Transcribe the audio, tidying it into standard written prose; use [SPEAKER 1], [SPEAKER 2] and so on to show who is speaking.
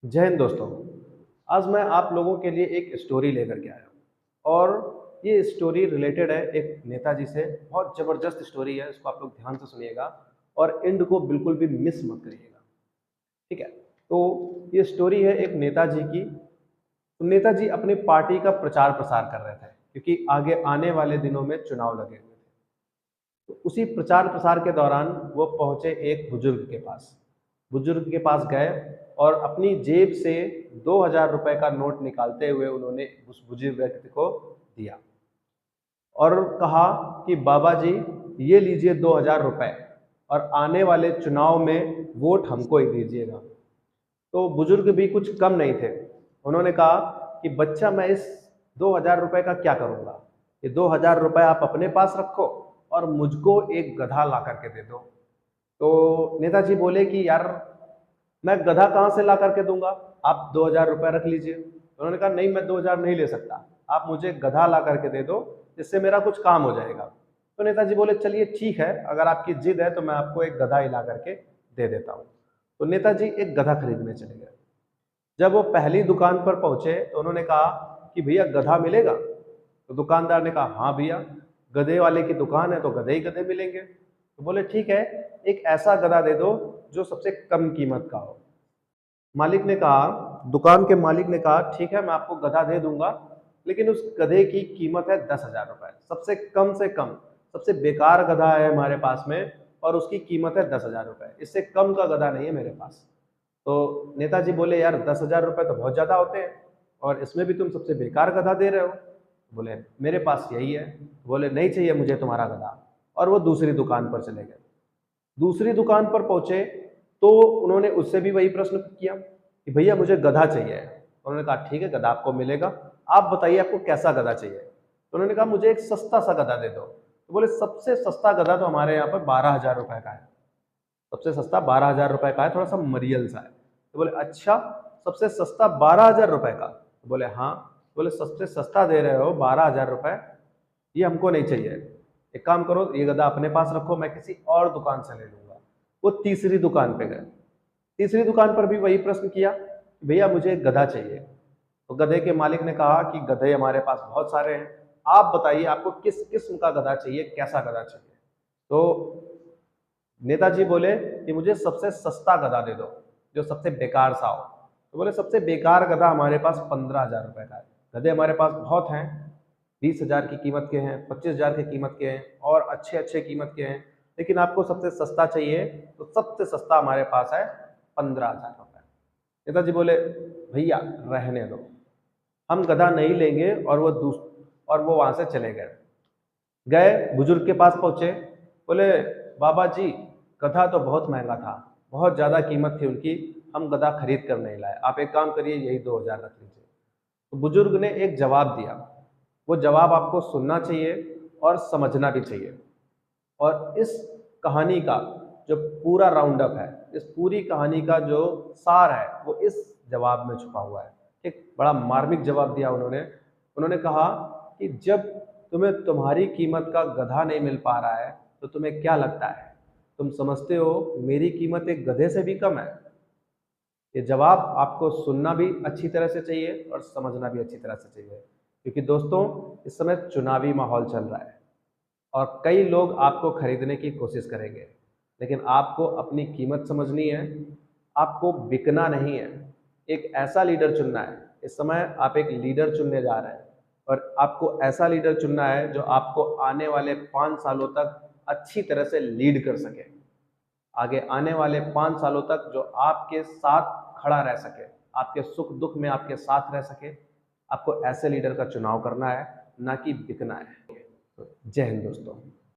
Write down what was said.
[SPEAKER 1] जय हिंद दोस्तों। आज मैं आप लोगों के लिए एक स्टोरी लेकर के आया हूँ और ये स्टोरी रिलेटेड है एक नेताजी से। बहुत ज़बरदस्त स्टोरी है, इसको आप लोग ध्यान से सुनिएगा और एंड को बिल्कुल भी मिस मत करिएगा। ठीक है? तो ये स्टोरी है एक नेताजी की। तो नेताजी अपनी पार्टी का प्रचार प्रसार कर रहे थे क्योंकि आगे आने वाले दिनों में चुनाव लगे हुए थे। तो उसी प्रचार प्रसार के दौरान वो पहुंचे एक बुजुर्ग के पास। बुजुर्ग के पास गए और अपनी जेब से 2000 रुपए का नोट निकालते हुए उन्होंने उस बुजुर्ग व्यक्ति को दिया और कहा कि बाबा जी, ये लीजिए 2000 रुपए और आने वाले चुनाव में वोट हमको ही दीजिएगा। तो बुजुर्ग भी कुछ कम नहीं थे। उन्होंने कहा कि बच्चा, मैं इस 2000 रुपए का क्या करूंगा? ये 2000 रुपए आप अपने पास रखो और मुझको एक गधा ला करके दे दो। तो नेताजी बोले कि यार, मैं गधा कहाँ से ला करके दूंगा? आप 2000 रुपए रख लीजिए। उन्होंने कहा नहीं, मैं 2000 नहीं ले सकता, आप मुझे गधा ला करके दे दो, इससे मेरा कुछ काम हो जाएगा। तो नेताजी बोले चलिए ठीक है, अगर आपकी जिद है तो मैं आपको एक गधा ही ला करके दे देता हूँ। तो नेताजी एक गधा खरीदने चले गए। जब वो पहली दुकान पर पहुंचे तो उन्होंने कहा कि भैया गधा मिलेगा? तो दुकानदार ने कहा हाँ भैया, गधे वाले की दुकान है तो गधे ही गधे मिलेंगे। तो बोले ठीक है, एक ऐसा गधा दे दो जो सबसे कम कीमत का हो। मालिक ने कहा, दुकान के मालिक ने कहा ठीक है, मैं आपको गधा दे दूंगा, लेकिन उस गधे की कीमत है 10,000 रुपए। सबसे कम से कम, सबसे बेकार गधा है हमारे पास में और उसकी कीमत है 10,000 रुपए। इससे कम का गधा नहीं है मेरे पास। तो नेताजी बोले यार, 10,000 रुपए तो बहुत ज्यादा होते हैं और इसमें भी तुम सबसे बेकार गधा दे रहे हो। बोले मेरे पास यही है। बोले नहीं चाहिए मुझे तुम्हारा गधा, और वो दूसरी दुकान पर चले गए। दूसरी दुकान पर पहुंचे तो उन्होंने उससे भी वही प्रश्न किया कि भैया मुझे गधा चाहिए। उन्होंने कहा ठीक है, गधा आपको मिलेगा, आप बताइए आपको कैसा गधा चाहिए। तो उन्होंने कहा मुझे एक सस्ता सा गधा दे दो। तो बोले सबसे सस्ता गधा तो हमारे यहाँ पर 12,000 रुपए का है। सबसे सस्ता 12,000 रुपए का है, थोड़ा सा मरियल सा है। तो बोले अच्छा, सबसे सस्ता 12,000 रुपए का? तो बोले हाँ। बोले सबसे सस्ता दे रहे हो 12,000 रुपए, ये हमको नहीं चाहिए। एक काम करो, ये गधा अपने पास रखो, मैं किसी और दुकान से ले लूंगा। वो तीसरी दुकान पे गए। तीसरी दुकान पर भी वही प्रश्न किया, भैया मुझे एक गधा चाहिए। तो गधे के मालिक ने कहा कि गधे हमारे पास बहुत सारे हैं, आप बताइए आपको किस किस्म का गधा चाहिए, कैसा गधा चाहिए। तो नेताजी बोले कि मुझे सबसे सस्ता गधा दे दो, जो सबसे बेकार सा हो। तो बोले सबसे बेकार गधा हमारे पास 15,000 रुपए का है। गधे हमारे पास बहुत हैं, 20,000 की कीमत के हैं, 25,000 की कीमत के हैं और अच्छे अच्छे कीमत के हैं, लेकिन आपको सबसे सस्ता चाहिए तो सबसे सस्ता हमारे पास है 15,000 रुपए। नेताजी बोले भैया रहने दो, हम गधा नहीं लेंगे, और वो वहां से चले गए। गए बुजुर्ग के पास पहुंचे, बोले बाबा जी, गधा तो बहुत महंगा था, बहुत ज्यादा कीमत थी उनकी, हम गधा खरीद कर नहीं लाए, आप एक काम करिए यही 2000 रख लीजिए। तो बुजुर्ग ने एक जवाब दिया। वो जवाब आपको सुनना चाहिए और समझना भी चाहिए। और इस कहानी का जो पूरा राउंड अप है, इस पूरी कहानी का जो सार है, वो इस जवाब में छुपा हुआ है। एक बड़ा मार्मिक जवाब दिया उन्होंने। उन्होंने कहा कि जब तुम्हें तुम्हारी कीमत का गधा नहीं मिल पा रहा है तो तुम्हें क्या लगता है, तुम समझते हो मेरी कीमत एक गधे से भी कम है? ये जवाब आपको सुनना भी अच्छी तरह से चाहिए और समझना भी अच्छी तरह से चाहिए, क्योंकि दोस्तों इस समय चुनावी माहौल चल रहा है और कई लोग आपको खरीदने की कोशिश करेंगे, लेकिन आपको अपनी कीमत समझनी है, आपको बिकना नहीं है। एक ऐसा लीडर चुनना है। इस समय आप एक लीडर चुनने जा रहे हैं और आपको ऐसा लीडर चुनना है जो आपको आने वाले 5 सालों तक अच्छी तरह से लीड कर सके। आगे आने वाले 5 सालों तक जो आपके साथ खड़ा रह सके, आपके सुख दुख में आपके साथ रह सके। आपको ऐसे लीडर का चुनाव करना है, ना कि बिकना है। तो जय हिंद दोस्तों।